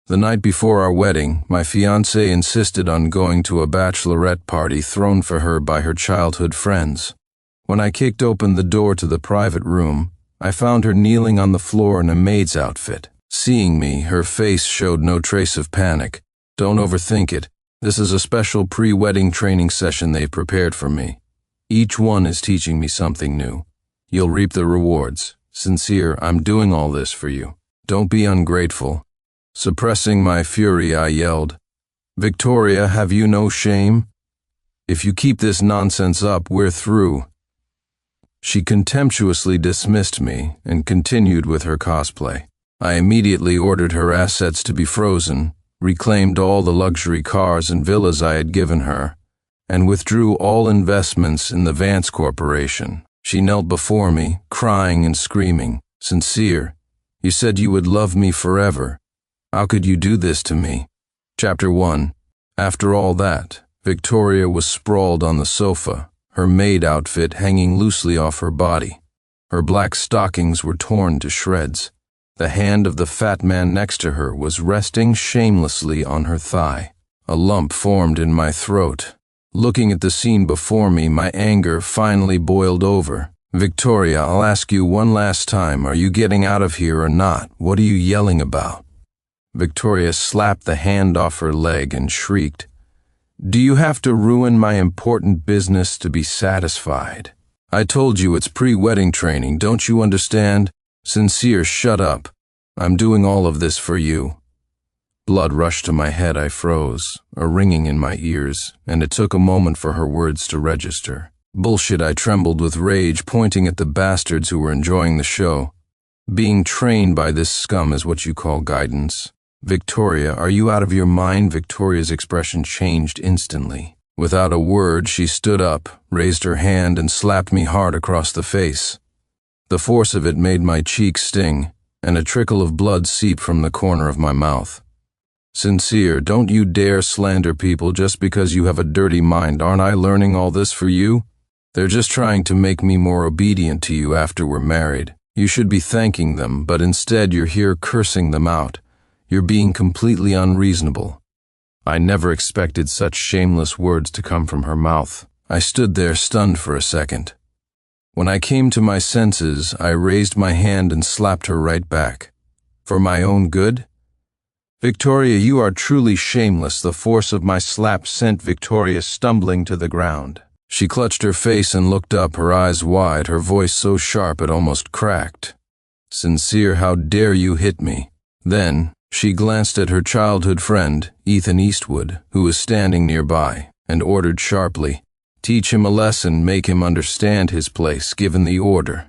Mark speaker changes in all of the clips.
Speaker 1: The night before our wedding, my fiancée insisted on going to a bachelorette party thrown for her by her childhood friends. When I kicked open the door to the private room, I found her kneeling on the floor in a maid's outfit. Seeing me, her face showed no trace of panic. Don't overthink it. This is a special pre-wedding training session they've prepared for me. Each one is teaching me something new. You'll reap the rewards. Sincere, I'm doing all this for you. Don't be ungrateful. Suppressing my fury, I yelled, "Victoria, have you no shame? If you keep this nonsense up, we're through." She contemptuously dismissed me and continued with her cosplay. I immediately ordered her assets to be frozen, reclaimed all the luxury cars and villas I had given her, and withdrew all investments in the Vance Corporation. She knelt before me, crying and screaming, "Sincere, you said you would love me forever. How could you do this to me?" Chapter 1. After all that, Victoria was sprawled on the sofa, her maid outfit hanging loosely off her body. Her black stockings were torn to shreds. The hand of the fat man next to her was resting shamelessly on her thigh. A lump formed in my throat. Looking at the scene before me, my anger finally boiled over. "Victoria, I'll ask you one last time, are you getting out of here or not? What are you yelling about?" Victoria slapped the hand off her leg and shrieked, "Do you have to ruin my important business to be satisfied? I told you it's pre-wedding training, don't you understand? Sincere, shut up. I'm doing all of this for you." Blood rushed to my head. I froze, a ringing in my ears, and it took a moment for her words to register. "Bullshit," I trembled with rage, pointing at the bastards who were enjoying the show. "Being trained by this scum is what you call guidance. Victoria, are you out of your mind?" Victoria's expression changed instantly. Without a word, she stood up, raised her hand, and slapped me hard across the face. The force of it made my cheeks sting, and a trickle of blood seep from the corner of my mouth. "Sincere, don't you dare slander people just because you have a dirty mind. Aren't I learning all this for you? They're just trying to make me more obedient to you after we're married. You should be thanking them, but instead you're here cursing them out. You're being completely unreasonable." I never expected such shameless words to come from her mouth. I stood there stunned for a second. When I came to my senses, I raised my hand and slapped her right back. "For my own good?" "Victoria, you are truly shameless." The force of my slap sent Victoria stumbling to the ground. She clutched her face and looked up, her eyes wide, her voice so sharp it almost cracked. "Sincere, how dare you hit me?" Then, she glanced at her childhood friend, Ethan Eastwood, who was standing nearby, and ordered sharply, "Teach him a lesson, make him understand his place, given the order."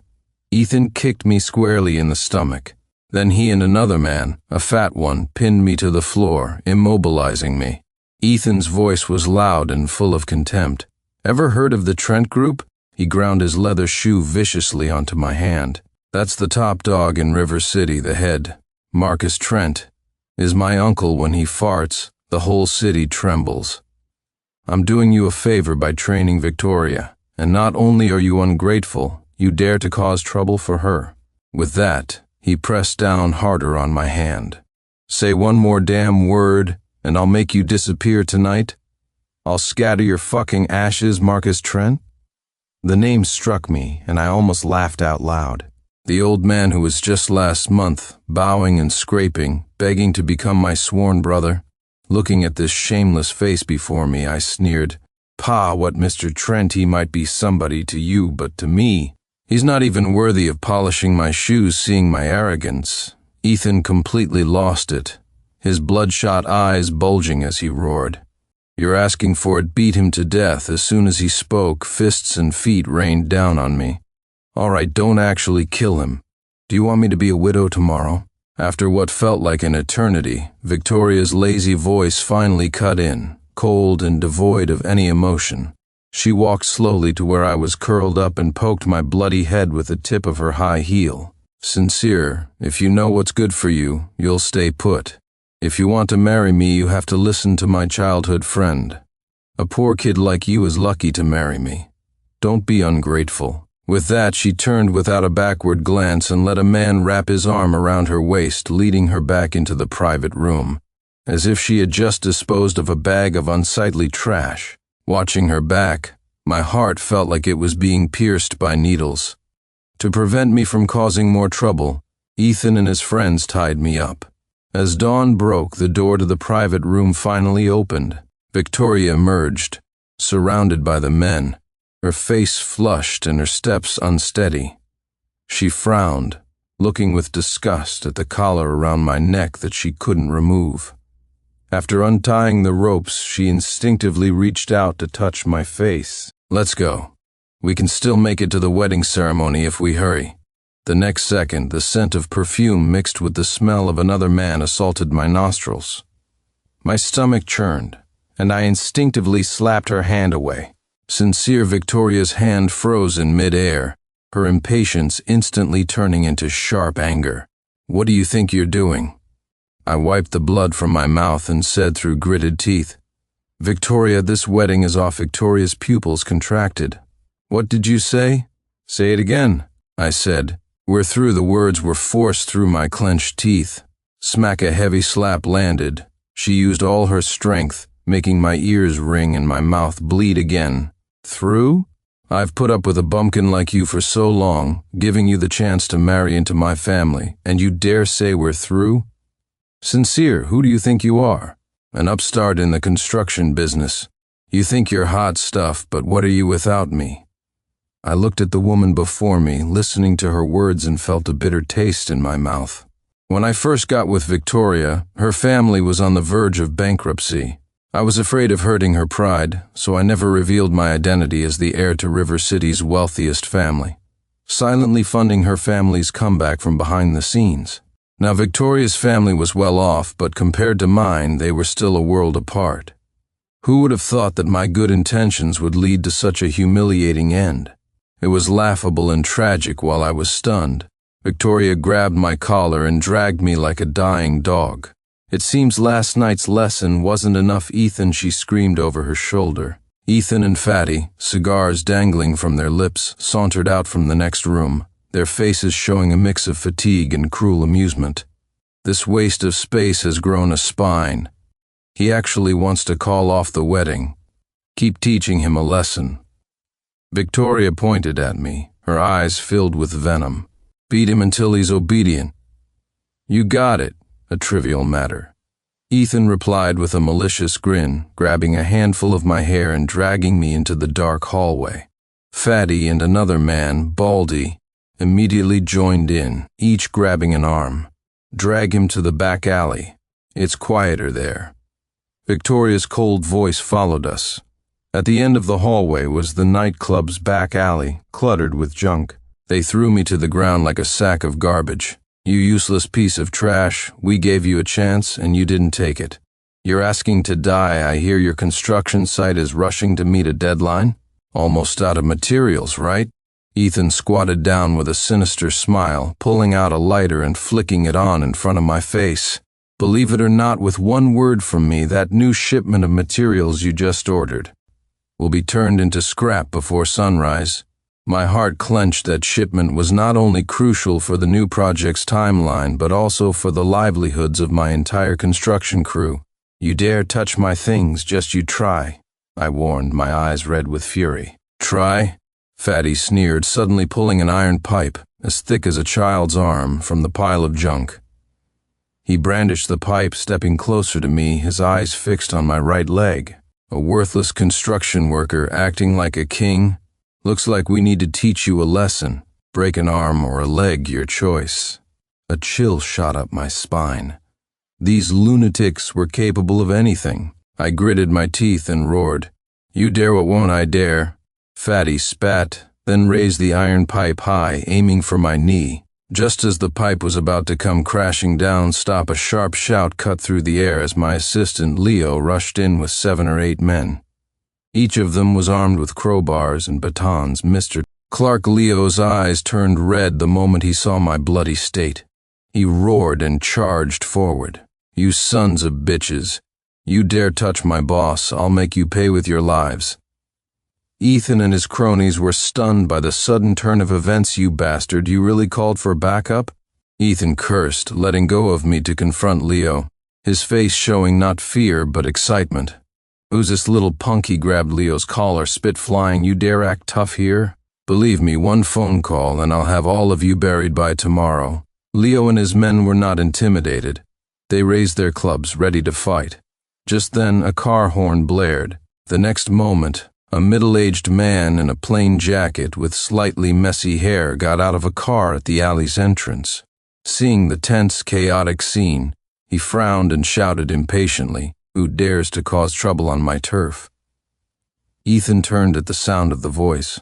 Speaker 1: Ethan kicked me squarely in the stomach. Then he and another man, a fat one, pinned me to the floor, immobilizing me. Ethan's voice was loud and full of contempt. "Ever heard of the Trent Group?" He ground his leather shoe viciously onto my hand. "That's the top dog in River City, the head. Marcus Trent is my uncle. When he farts, the whole city trembles. I'm doing you a favor by training Victoria, and not only are you ungrateful, you dare to cause trouble for her." With that, he pressed down harder on my hand. "Say one more damn word, and I'll make you disappear tonight. I'll scatter your fucking ashes, Marcus Trent." The name struck me, and I almost laughed out loud. The old man who was just last month, bowing and scraping, begging to become my sworn brother. Looking at this shameless face before me, I sneered, "Pa, what Mr. Trent, he might be somebody to you, but to me, he's not even worthy of polishing my shoes." Seeing my arrogance, Ethan completely lost it, his bloodshot eyes bulging as he roared, "You're asking for it." Beat him to death. As soon as he spoke, fists and feet rained down on me. "All right, don't actually kill him. Do you want me to be a widow tomorrow?" After what felt like an eternity, Victoria's lazy voice finally cut in, cold and devoid of any emotion. She walked slowly to where I was curled up and poked my bloody head with the tip of her high heel. "Sincere, if you know what's good for you, you'll stay put. If you want to marry me, you have to listen to my childhood friend. A poor kid like you is lucky to marry me. Don't be ungrateful." With that, she turned without a backward glance and let a man wrap his arm around her waist, leading her back into the private room. as if she had just disposed of a bag of unsightly trash. Watching her back, my heart felt like it was being pierced by needles. To prevent me from causing more trouble, Ethan and his friends tied me up. As dawn broke, the door to the private room finally opened. Victoria emerged, surrounded by the men, her face flushed and her steps unsteady. She frowned, looking with disgust at the collar around my neck that she couldn't remove. After untying the ropes, she instinctively reached out to touch my face. "Let's go. We can still make it to the wedding ceremony if we hurry." The next second, the scent of perfume mixed with the smell of another man assaulted my nostrils. My stomach churned, and I instinctively slapped her hand away. Sincere Victoria's hand froze in mid-air, her impatience instantly turning into sharp anger. "What do you think you're doing?" I wiped the blood from my mouth and said through gritted teeth, "Victoria, this wedding is off." Victoria's pupils contracted. "What did you say?" "Say it again," I said. "We're through." The words were forced through my clenched teeth. Smack, a heavy slap landed. She used all her strength, making my ears ring and my mouth bleed again. "Through? I've put up with a bumpkin like you for so long, giving you the chance to marry into my family, and you dare say we're through? Sincere, who do you think you are? An upstart in the construction business. You think you're hot stuff, but what are you without me?" I looked at the woman before me, listening to her words, and felt a bitter taste in my mouth. When I first got with Victoria, her family was on the verge of bankruptcy. I was afraid of hurting her pride, so I never revealed my identity as the heir to River City's wealthiest family, silently funding her family's comeback from behind the scenes. Now, Victoria's family was well off, but compared to mine, they were still a world apart. Who would have thought that my good intentions would lead to such a humiliating end? It was laughable and tragic while I was stunned. Victoria grabbed my collar and dragged me like a dying dog. "It seems last night's lesson wasn't enough, Ethan," she screamed over her shoulder. Ethan and Fatty, cigars dangling from their lips, sauntered out from the next room, their faces showing a mix of fatigue and cruel amusement. "This waste of space has grown a spine. He actually wants to call off the wedding. Keep teaching him a lesson." Victoria pointed at me, her eyes filled with venom. "Beat him until he's obedient." "You got it, a trivial matter," Ethan replied with a malicious grin, grabbing a handful of my hair and dragging me into the dark hallway. Fatty and another man, Baldy, immediately joined in, each grabbing an arm. "Drag him to the back alley. It's quieter there." Victoria's cold voice followed us. At the end of the hallway was the nightclub's back alley, cluttered with junk. They threw me to the ground like a sack of garbage. "You useless piece of trash, we gave you a chance and you didn't take it. You're asking to die. I hear your construction site is rushing to meet a deadline. Almost out of materials, right?" Ethan squatted down with a sinister smile, pulling out a lighter and flicking it on in front of my face. "Believe it or not, with one word from me, that new shipment of materials you just ordered will be turned into scrap before sunrise." My heart clenched. That shipment was not only crucial for the new project's timeline, but also for the livelihoods of my entire construction crew. "You dare touch my things, just you try," I warned, my eyes red with fury. "Try?" Fatty sneered, suddenly pulling an iron pipe, as thick as a child's arm, from the pile of junk. He brandished the pipe, stepping closer to me, his eyes fixed on my right leg. "A worthless construction worker acting like a king? Looks like we need to teach you a lesson. Break an arm or a leg, your choice." A chill shot up my spine. These lunatics were capable of anything. I gritted my teeth and roared, "You dare, what won't I dare?" Fatty spat, then raised the iron pipe high, aiming for my knee. Just as the pipe was about to come crashing down, a sharp shout cut through the air as my assistant Leo rushed in with 7 or 8 men. Each of them was armed with crowbars and batons. Mr. Clark Leo's eyes turned red the moment he saw my bloody state. He roared and charged forward. "You sons of bitches. You dare touch my boss, I'll make you pay with your lives." Ethan and his cronies were stunned by the sudden turn of events. "You bastard, you really called for backup?" Ethan cursed, letting go of me to confront Leo. his face showing not fear but excitement. "Who's this little punk?" He grabbed Leo's collar, spit flying. "You dare act tough here? Believe me, one phone call and I'll have all of you buried by tomorrow." Leo and his men were not intimidated. They raised their clubs, ready to fight. Just then, a car horn blared. The next moment, a middle-aged man in a plain jacket with slightly messy hair got out of a car at the alley's entrance. Seeing the tense, chaotic scene, he frowned and shouted impatiently, "Who dares to cause trouble on my turf?" Ethan turned at the sound of the voice.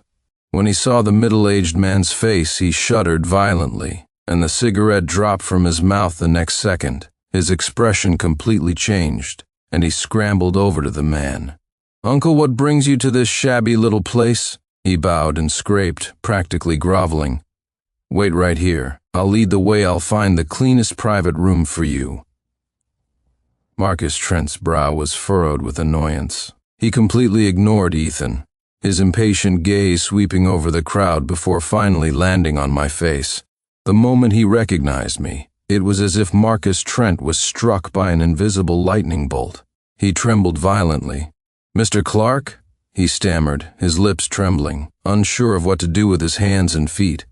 Speaker 1: When he saw the middle-aged man's face, he shuddered violently, and the cigarette dropped from his mouth the next second. His expression completely changed, and he scrambled over to the man. "Uncle, what brings you to this shabby little place?" He bowed and scraped, practically groveling. "Wait right here. I'll lead the way. I'll find the cleanest private room for you." Marcus Trent's brow was furrowed with annoyance. He completely ignored Ethan, his impatient gaze sweeping over the crowd before finally landing on my face. The moment he recognized me, it was as if Marcus Trent was struck by an invisible lightning bolt. He trembled violently. "Mr. Clark?" he stammered, his lips trembling, unsure of what to do with his hands and feet.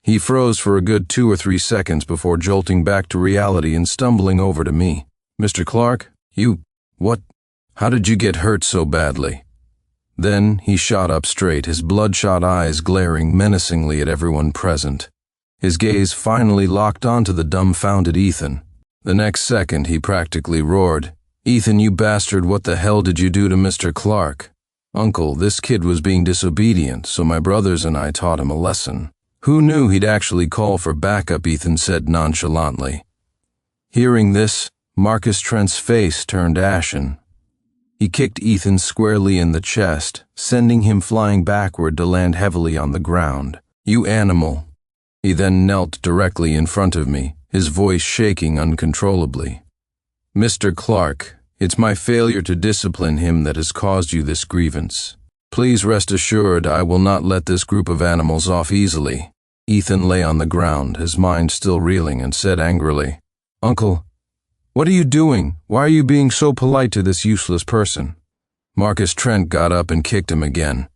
Speaker 1: He froze for a good 2 or 3 seconds before jolting back to reality and stumbling over to me. "Mr. Clark, what? How did you get hurt so badly?" Then he shot up straight, his bloodshot eyes glaring menacingly at everyone present. His gaze finally locked onto the dumbfounded Ethan. The next second, he practically roared, "Ethan, you bastard, what the hell did you do to Mr. Clark?" "Uncle, this kid was being disobedient, so my brothers and I taught him a lesson." "Who knew he'd actually call for backup?" Ethan said nonchalantly. Hearing this, Marcus Trent's face turned ashen. He kicked Ethan squarely in the chest, sending him flying backward to land heavily on the ground. "You animal." He then knelt directly in front of me, his voice shaking uncontrollably. "Mr. Clark, it's my failure to discipline him that has caused you this grievance. Please rest assured I will not let this group of animals off easily." Ethan lay on the ground, his mind still reeling, and said angrily, "Uncle, what are you doing? Why are you being so polite to this useless person?" Marcus Trent got up and kicked him again.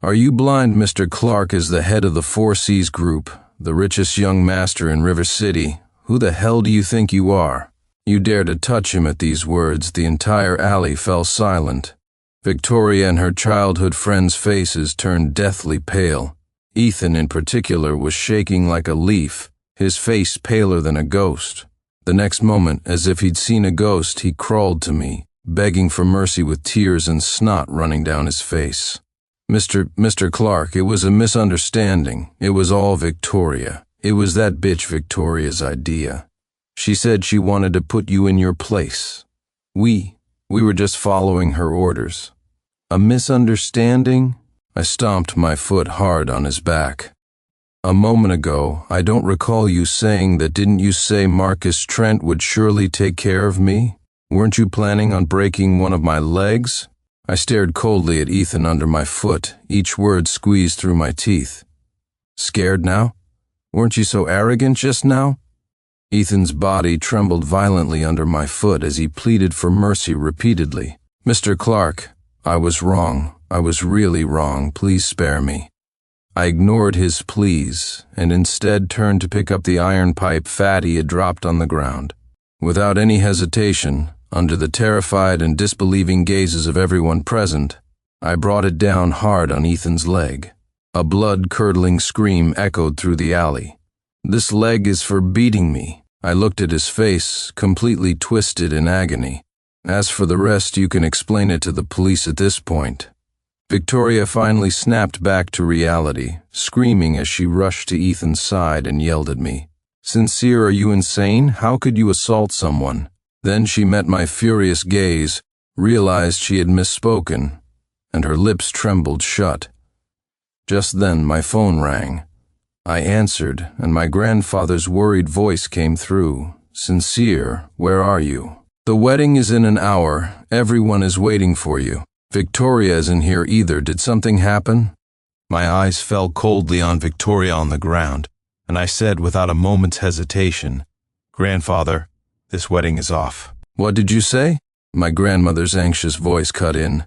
Speaker 1: "Are you blind? Mr. Clark is the head of the Four Seas Group, the richest young master in River City. Who the hell do you think you are? You dare to touch him?" At these words, the entire alley fell silent. Victoria and her childhood friends' faces turned deathly pale. Ethan, in particular, was shaking like a leaf, his face paler than a ghost. The next moment, as if he'd seen a ghost, he crawled to me, begging for mercy with tears and snot running down his face. Mr. Clark, it was a misunderstanding. It was all Victoria. It was that bitch Victoria's idea. She said she wanted to put you in your place. We were just following her orders." "A misunderstanding?" I stomped my foot hard on his back. "A moment ago, I don't recall you saying that. Didn't you say Marcus Trent would surely take care of me? Weren't you planning on breaking one of my legs?" I stared coldly at Ethan under my foot, each word squeezed through my teeth. "Scared now? Weren't you so arrogant just now?" Ethan's body trembled violently under my foot as he pleaded for mercy repeatedly. "Mr. Clark, I was wrong. I was really wrong. Please spare me." I ignored his pleas and instead turned to pick up the iron pipe Fatty had dropped on the ground. Without any hesitation, under the terrified and disbelieving gazes of everyone present, I brought it down hard on Ethan's leg. A blood-curdling scream echoed through the alley. "This leg is for beating me." I looked at his face, completely twisted in agony. "As for the rest, you can explain it to the police at this point." Victoria finally snapped back to reality, screaming as she rushed to Ethan's side and yelled at me. "Sincere, are you insane? How could you assault someone?" Then she met my furious gaze, realized she had misspoken, and her lips trembled shut. Just then my phone rang. I answered, and my grandfather's worried voice came through. "Sincere, where are you?" "The wedding is in an hour. Everyone is waiting for you." "Victoria isn't here either. Did something happen?" My eyes fell coldly on Victoria on the ground, and I said without a moment's hesitation, "Grandfather,
Speaker 2: This wedding is off.
Speaker 1: What did you say? My grandmother's anxious voice cut in.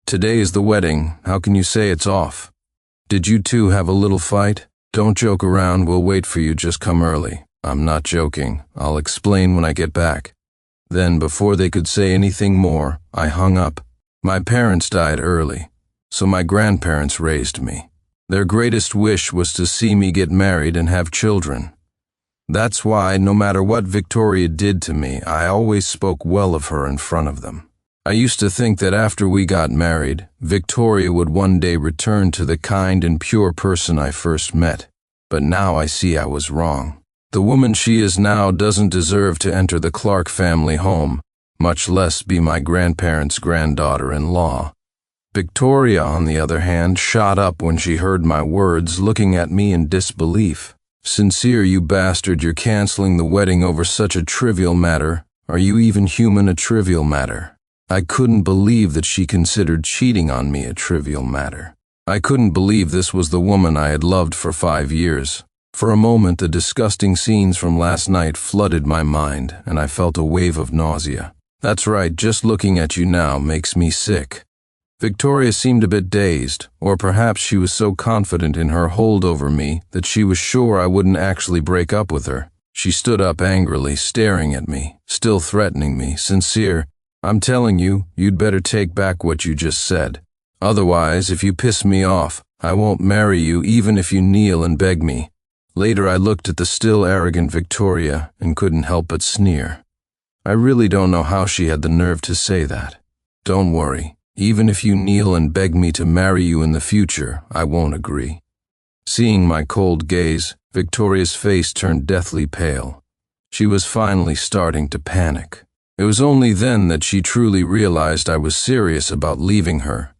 Speaker 1: Today is the wedding. How can you say it's off? Did you two have a little fight? Don't joke around. We'll wait for you. Just come early. I'm not joking. I'll explain when I get back. Then, before they could say anything more, I hung up. My parents died early, so my grandparents raised me. Their greatest wish was to see me get married and have children. That's why, no matter what Victoria did to me, I always spoke well of her in front of them. I used to think that after we got married, Victoria would one day return to the kind and pure person I first met. But now I see I was wrong. The woman she is now doesn't deserve to enter the Clark family home, much less be my grandparents' granddaughter-in-law. Victoria, on the other hand, shot up when she heard my words, looking at me in disbelief. Sincere, you bastard, you're canceling the wedding over such a trivial matter. Are you even human? A trivial matter? I couldn't believe that she considered cheating on me a trivial matter. I couldn't believe this was the woman I had loved for 5 years. For a moment, the disgusting scenes from last night flooded my mind, and I felt a wave of nausea. That's right, just looking at you now makes me sick. Victoria seemed a bit dazed, or perhaps she was so confident in her hold over me that she was sure I wouldn't actually break up with her. She stood up angrily, staring at me, still threatening me. Sincere, I'm telling you, you'd better take back what you just said. Otherwise, if you piss me off, I won't marry you even if you kneel and beg me. Later I looked at the still arrogant Victoria and couldn't help but sneer. I really don't know how she had the nerve to say that. Don't worry. Even if you kneel and beg me to marry you in the future, I won't agree. Seeing my cold gaze, Victoria's face turned deathly pale. She was finally starting to panic. It was only then that she truly realized I was serious about leaving her.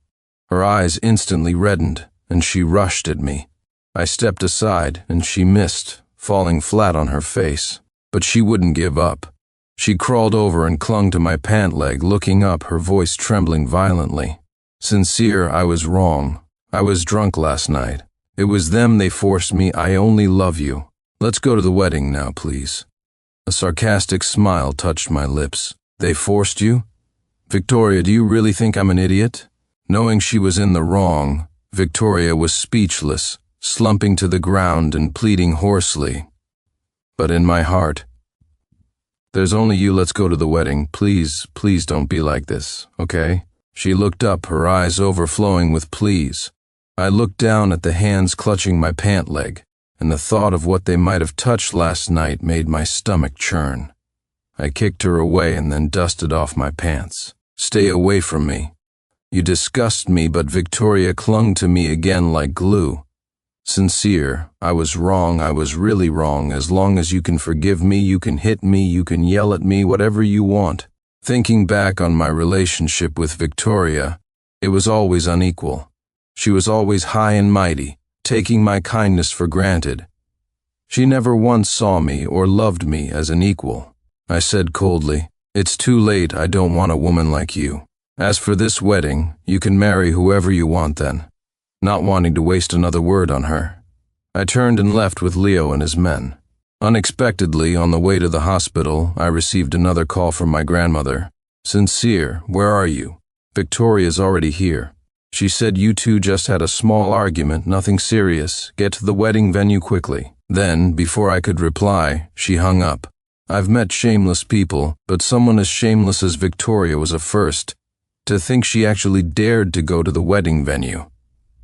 Speaker 1: Her eyes instantly reddened, and she rushed at me. I stepped aside, and she missed, falling flat on her face. But she wouldn't give up. She crawled over and clung to my pant leg, looking up, her voice trembling violently. Sincere, I was wrong. I was drunk last night. It was them they forced me. I only love you. Let's go to the wedding now, please. A sarcastic smile touched my lips. They forced you? Victoria, do you really think I'm an idiot? Knowing she was in the wrong, Victoria was speechless, slumping to the ground and pleading hoarsely. But in my heart, there's only you. Let's go to the wedding. Please, please don't be like this, okay? She looked up, her eyes overflowing with pleas. I looked down at the hands clutching my pant leg, and the thought of what they might have touched last night made my stomach churn. I kicked her away and then dusted off my pants. Stay away from me. You disgust me, but Victoria clung to me again like glue. Sincere, I was wrong. I was really wrong. As long as you can forgive me, you can hit me, you can yell at me, whatever you want. Thinking back on my relationship with Victoria, it was always unequal. She was always high and mighty, taking my kindness for granted. She never once saw me or loved me as an equal. I said coldly, "It's too late. I don't want a woman like you. As for this wedding, you can marry whoever you want then." Not wanting to waste another word on her, I turned and left with Leo and his men. Unexpectedly, on the way to the hospital, I received another call from my grandmother. "Sincere, where are you? Victoria's already here. She said you two just had a small argument, nothing serious. Get to the wedding venue quickly." Then, before I could reply, she hung up. I've met shameless people, but someone as shameless as Victoria was a first. To think she actually dared to go to the wedding venue.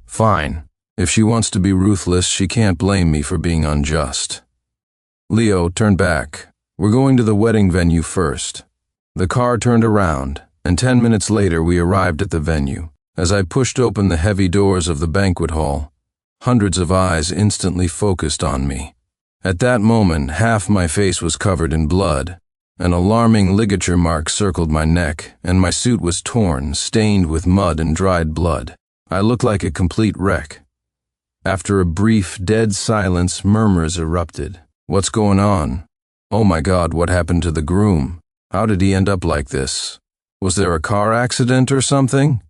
Speaker 1: Fine. If she wants to be ruthless, she can't blame me for being unjust. Leo, turn back. We're going to the wedding venue first. The car turned around, and 10 minutes later we arrived at the venue. As I pushed open the heavy doors of the banquet hall, hundreds of eyes instantly focused on me. At that moment, half my face was covered in blood. An alarming ligature mark circled my neck, and my suit was torn, stained with mud and dried blood. I looked like a complete wreck. After a brief, dead silence, murmurs erupted. "What's going on? Oh my God, what happened to the groom? How did he end up like this? Was there a car accident or something?"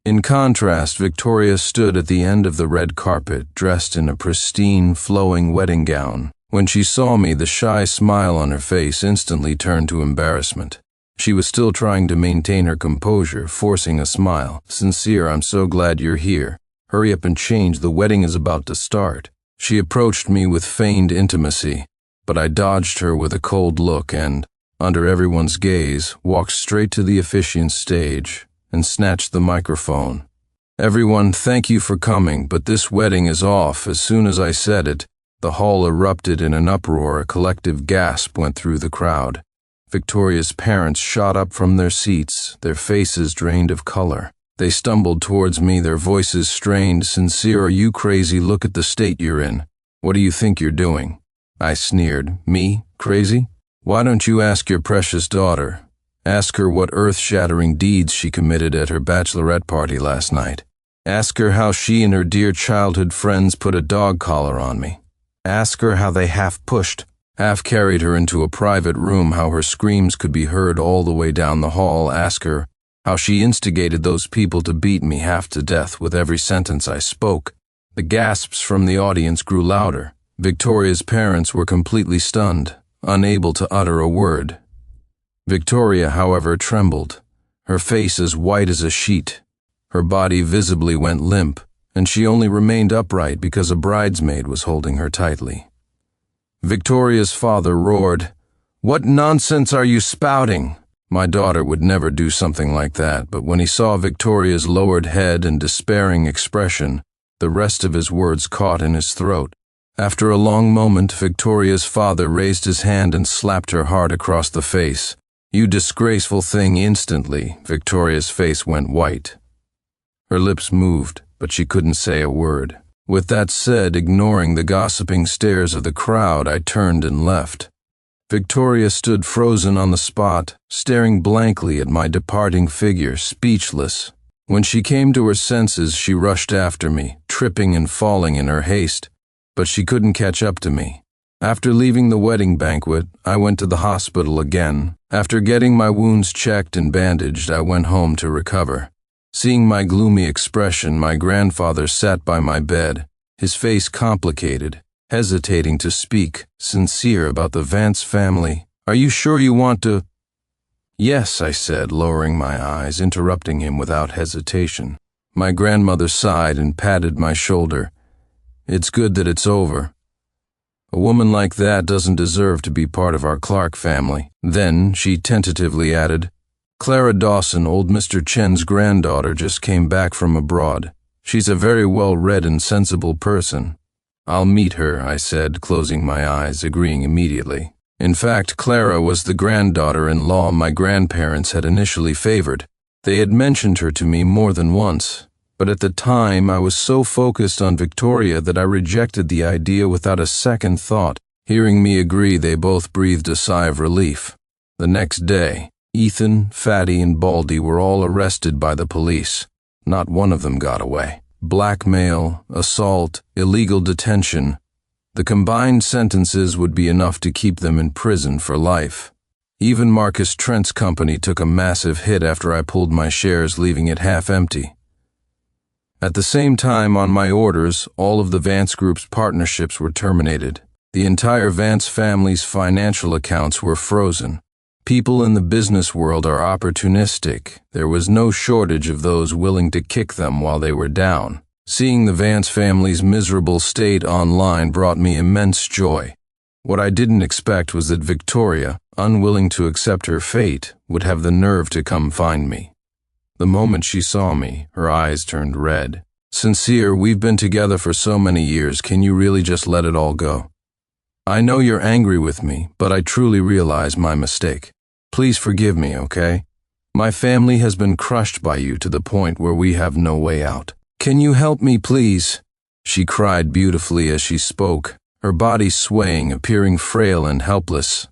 Speaker 1: In contrast, Victoria stood at the end of the red carpet, dressed in a pristine, flowing wedding gown. When she saw me, the shy smile on her face instantly turned to embarrassment. She was still trying to maintain her composure, forcing a smile. "Sincere, I'm so glad you're here. Hurry up and change, the wedding is about to start." She approached me with feigned intimacy, but I dodged her with a cold look and, under everyone's gaze, walked straight to the officiant's stage and snatched the microphone. "Everyone, thank you for coming, but this wedding is off." As soon as I said it, the hall erupted in an uproar. A collective gasp went through the crowd. Victoria's parents shot up from their seats, their faces drained of color. They stumbled towards me, their voices strained. "Sincere, are you crazy? Look at the state you're in. What do you think you're doing?" I sneered. "Me? Crazy? Why don't you ask your precious daughter? Ask her what earth-shattering deeds she committed at her bachelorette party last night. Ask her how she and her dear childhood friends put a dog collar on me. Ask her how they half-pushed, half-carried her into a private room, how her screams could be heard all the way down the hall. Ask her how she instigated those people to beat me half to death with every sentence I spoke." The gasps from the audience grew louder. Victoria's parents were completely stunned, unable to utter a word. Victoria, however, trembled, her face as white as a sheet. Her body visibly went limp, and she only remained upright because a bridesmaid was holding her tightly. Victoria's father roared, "What nonsense are you spouting?" My daughter would never do something like that, but when he saw Victoria's lowered head and despairing expression, the rest of his words caught in his throat. After a long moment, Victoria's father raised his hand and slapped her hard across the face. "You disgraceful thing!" Instantly, Victoria's face went white. Her lips moved, but she couldn't say a word. With that said, ignoring the gossiping stares of the crowd, I turned and left. Victoria stood frozen on the spot, staring blankly at my departing figure, speechless. When she came to her senses, she rushed after me, tripping and falling in her haste, but she couldn't catch up to me. After leaving the wedding banquet, I went to the hospital again. After getting my wounds checked and bandaged, I went home to recover. Seeing my gloomy expression, my grandfather sat by my bed, his face complicated, hesitating to speak. "Sincere, about the Vance family. Are you sure you want to—" "Yes," I said, lowering my eyes, interrupting him without hesitation. My grandmother sighed and patted my shoulder. "It's good that it's over. A woman like that doesn't deserve to be part of our Clark family." Then she tentatively added, "Clara Dawson, old Mr. Chen's granddaughter, just came back from abroad. She's a very well-read and sensible person." "I'll meet her," I said, closing my eyes, agreeing immediately. In fact, Clara was the granddaughter-in-law my grandparents had initially favored. They had mentioned her to me more than once, but at the time I was so focused on Victoria that I rejected the idea without a second thought. Hearing me agree, they both breathed a sigh of relief. The next day, Ethan, Fatty, and Baldy were all arrested by the police. Not one of them got away. Blackmail, assault, illegal detention. The combined sentences would be enough to keep them in prison for life. Even Marcus Trent's company took a massive hit after I pulled my shares, leaving it half empty. At the same time, on my orders, all of the Vance Group's partnerships were terminated. The entire Vance family's financial accounts were frozen. People in the business world are opportunistic. There was no shortage of those willing to kick them while they were down. Seeing the Vance family's miserable state online brought me immense joy. What I didn't expect was that Victoria, unwilling to accept her fate, would have the nerve to come find me. The moment she saw me, her eyes turned red. "Sincere, we've been together for so many years. Can you really just let it all go? I know you're angry with me, but I truly realize my mistake. Please forgive me, okay? My family has been crushed by you to the point where we have no way out. Can you help me, please?" She cried beautifully as she spoke, her body swaying, appearing frail and helpless.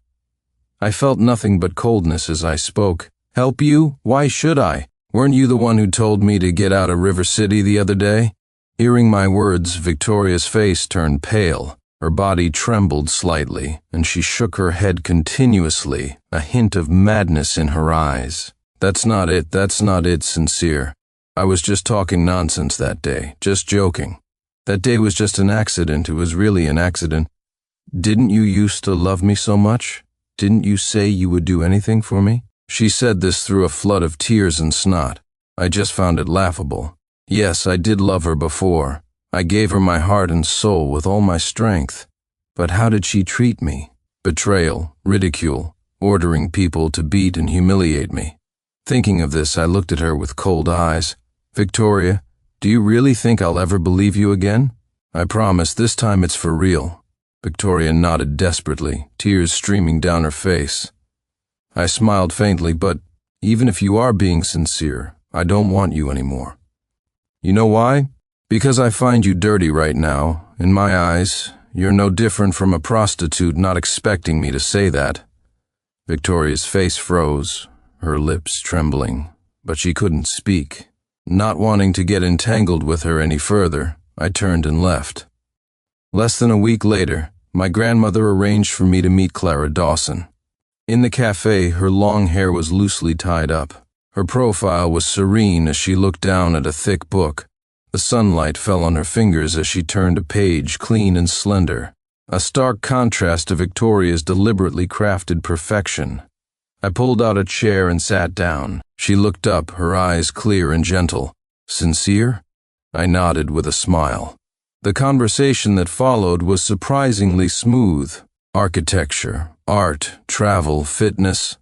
Speaker 1: I felt nothing but coldness as I spoke. "Help you? Why should I? Weren't you the one who told me to get out of River City the other day?" Hearing my words, Victoria's face turned pale. Her body trembled slightly, and she shook her head continuously, a hint of madness in her eyes. That's not it, Sincere. I was just talking nonsense that day, just joking. That day was just an accident. It was really an accident. Didn't you used to love me so much? Didn't you say you would do anything for me? She said this through a flood of tears and snot. I just found it laughable. Yes, I did love her before. I gave her my heart and soul with all my strength. But how did she treat me? Betrayal, ridicule, ordering people to beat and humiliate me. Thinking of this, I looked at her with cold eyes. Victoria, do you really think I'll ever believe you again? I promise this time it's for real. Victoria nodded desperately, tears streaming down her face. I smiled faintly, but even if you are being sincere, I don't want you anymore. You know why? Because I find you dirty right now. In my eyes, you're no different from a prostitute, not expecting me to say that. Victoria's face froze, her lips trembling, but she couldn't speak. Not wanting to get entangled with her any further, I turned and left. Less than a week later, my grandmother arranged for me to meet Clara Dawson. In the cafe, her long hair was loosely tied up. Her profile was serene as she looked down at a thick book. The sunlight fell on her fingers as she turned a page, clean and slender, a stark contrast to Victoria's deliberately crafted perfection. I pulled out a chair and sat down. She looked up, her eyes clear and gentle. Sincere? I nodded with a smile. The conversation that followed was surprisingly smooth. Architecture, art, travel, fitness.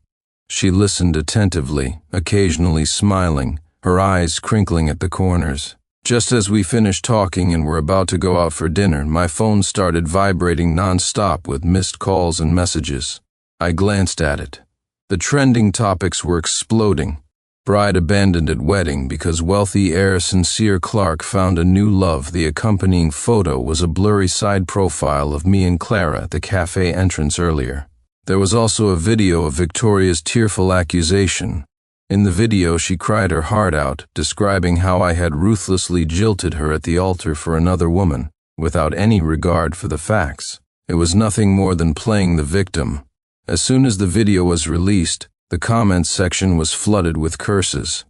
Speaker 1: She listened attentively, occasionally smiling, her eyes crinkling at the corners. Just as we finished talking and were about to go out for dinner, my phone started vibrating non-stop with missed calls and messages. I glanced at it. The trending topics were exploding. Bride abandoned at wedding because wealthy heir Sincere Clark found a new love. The accompanying photo was a blurry side profile of me and Clara at the cafe entrance earlier. There was also a video of Victoria's tearful accusation. In the video, she cried her heart out, describing how I had ruthlessly jilted her at the altar for another woman, without any regard for the facts. It was nothing more than playing the victim. As soon as the video was released, the comments section was flooded with curses.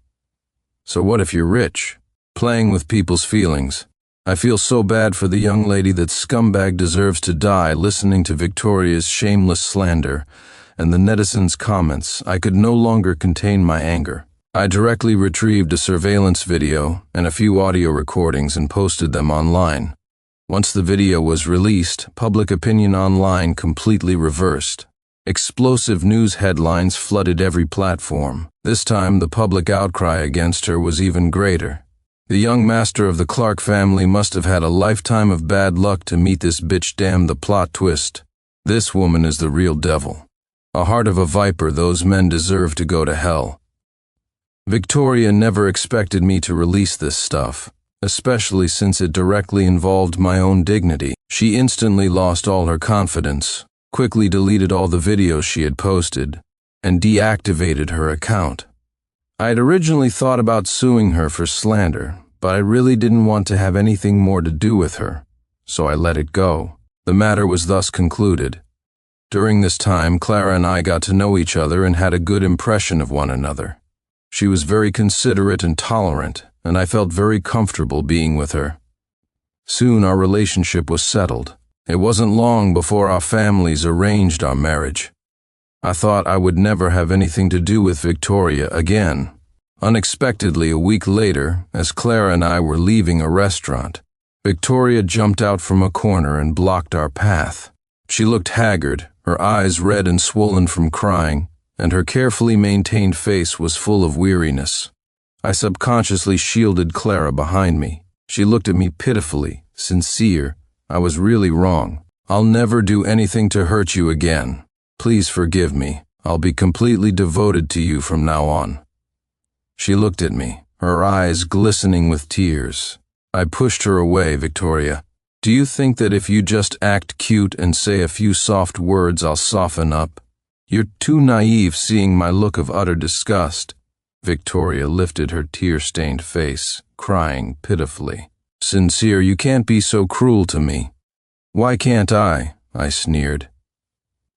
Speaker 1: So what if you're rich? Playing with people's feelings. I feel so bad for the young lady. That scumbag deserves to die. Listening to Victoria's shameless slander and the netizens' comments, I could no longer contain my anger. I directly retrieved a surveillance video and a few audio recordings and posted them online. Once the video was released, public opinion online completely reversed. Explosive news headlines flooded every platform. This time, the public outcry against her was even greater. The young master of the Clark family must have had a lifetime of bad luck to meet this bitch. Damn the plot twist. This woman is the real devil. A heart of a viper. Those men deserve to go to hell. Victoria never expected me to release this stuff, especially since it directly involved my own dignity. She instantly lost all her confidence, quickly deleted all the videos she had posted, and deactivated her account. I had originally thought about suing her for slander, but I really didn't want to have anything more to do with her, so I let it go. The matter was thus concluded. During this time, Clara and I got to know each other and had a good impression of one another. She was very considerate and tolerant, and I felt very comfortable being with her. Soon our relationship was settled. It wasn't long before our families arranged our marriage. I thought I would never have anything to do with Victoria again. Unexpectedly, a week later, as Clara and I were leaving a restaurant, Victoria jumped out from a corner and blocked our path. She looked haggard, her eyes red and swollen from crying, and her carefully maintained face was full of weariness. I subconsciously shielded Clara behind me. She looked at me pitifully, sincere. I was really wrong. I'll never do anything to hurt you again. Please forgive me. I'll be completely devoted to you from now on. She looked at me, her eyes glistening with tears. I pushed her away. Victoria, do you think that if you just act cute and say a few soft words I'll soften up? You're too naive. Seeing my look of utter disgust, Victoria lifted her tear-stained face, crying pitifully. Sincere, you can't be so cruel to me. Why can't I? I sneered.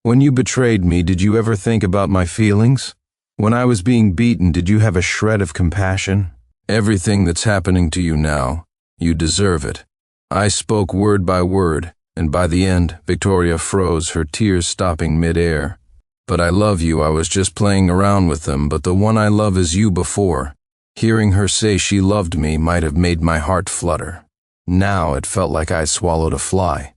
Speaker 1: When you betrayed me, did you ever think about my feelings? When I was being beaten, did you have a shred of compassion? Everything that's happening to you now, you deserve it. I spoke word by word. and by the end, Victoria froze, her tears stopping mid-air. "But I love you, I was just playing around with them, but the one I love is you before." Hearing her say she loved me might have made my heart flutter. Now it felt like I swallowed a fly.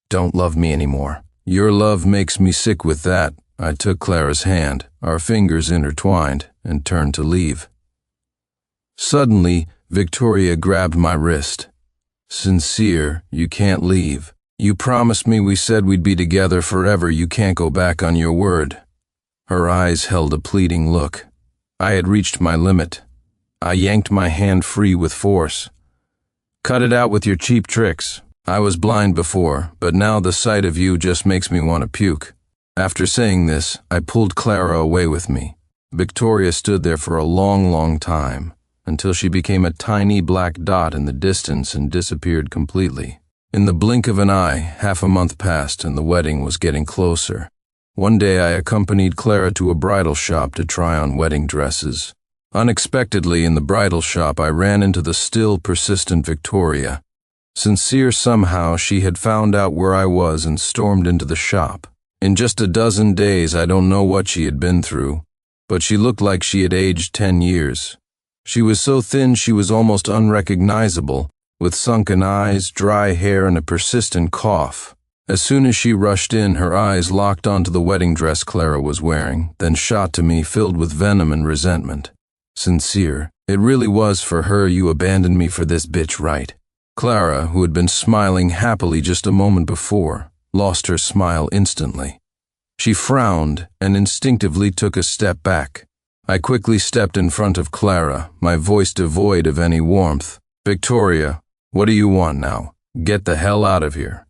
Speaker 1: "Don't love me anymore." "Your love makes me sick with that." I took Clara's hand, our fingers intertwined, and turned to leave. Suddenly, Victoria grabbed my wrist. "Sincere, you can't leave. You promised me, we said we'd be together forever. You can't go back on your word." Her eyes held a pleading look. I had reached my limit. I yanked my hand free with force. "Cut it out with your cheap tricks. I was blind before, but now the sight of you just makes me want to puke." After saying this, I pulled Clara away with me. Victoria stood there for a long time, until she became a tiny black dot in the distance and disappeared completely. In the blink of an eye, half a month passed and the wedding was getting closer. One day I accompanied Clara to a bridal shop to try on wedding dresses. Unexpectedly, in the bridal shop, I ran into the still persistent Victoria. Sincere, somehow, she had found out where I was and stormed into the shop. In just a dozen days, I don't know what she had been through, but she looked like she had aged 10 years. She was so thin she was almost unrecognizable, with sunken eyes, dry hair, and a persistent cough. As soon as she rushed in, her eyes locked onto the wedding dress Clara was wearing, then shot to me, filled with venom and resentment. "Sincere, it really was for her you abandoned me for this bitch, right?" Clara, who had been smiling happily just a moment before, lost her smile instantly. She frowned and instinctively took a step back. I quickly stepped in front of Clara, my voice devoid of any warmth. "Victoria, what do you want now? Get the hell out of here."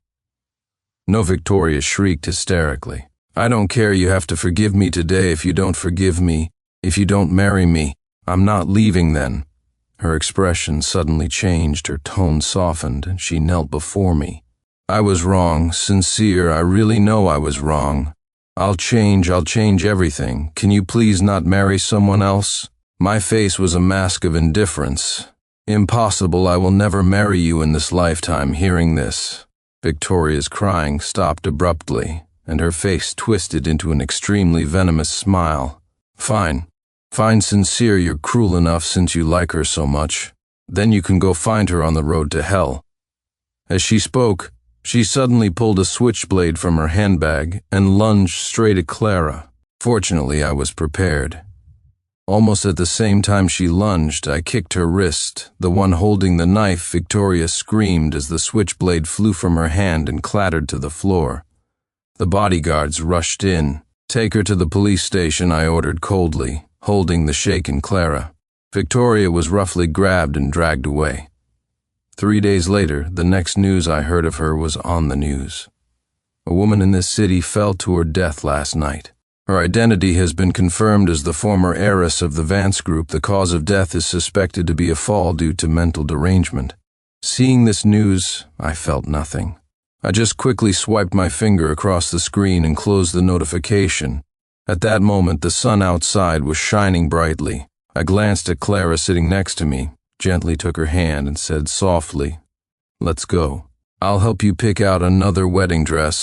Speaker 1: "No," Victoria shrieked hysterically. "I don't care. You have to forgive me today. If you don't forgive me, if you don't marry me, I'm not leaving then." Her expression suddenly changed, her tone softened, and she knelt before me. "I was wrong, Sincere, I really know I was wrong. I'll change everything. Can you please not marry someone else?" My face was a mask of indifference. "Impossible, I will never marry you in this lifetime." Hearing this, Victoria's crying stopped abruptly, and her face twisted into an extremely venomous smile. Fine, Sincere, you're cruel enough since you like her so much. Then you can go find her on the road to hell." As she spoke, she suddenly pulled a switchblade from her handbag and lunged straight at Clara. Fortunately, I was prepared. Almost at the same time she lunged, I kicked her wrist. The one holding the knife, Victoria screamed as the switchblade flew from her hand and clattered to the floor. The bodyguards rushed in. "Take her to the police station," I ordered coldly, holding the shaken Clara. Victoria was roughly grabbed and dragged away. 3 days later, the next news I heard of her was on the news. A woman in this city fell to her death last night. Her identity has been confirmed as the former heiress of the Vance Group. The cause of death is suspected to be a fall due to mental derangement. Seeing this news, I felt nothing. I just quickly swiped my finger across the screen and closed the notification. At that moment, the sun outside was shining brightly. I glanced at Clara sitting next to me, gently took her hand and said softly, "Let's go. I'll help you pick out another wedding dress."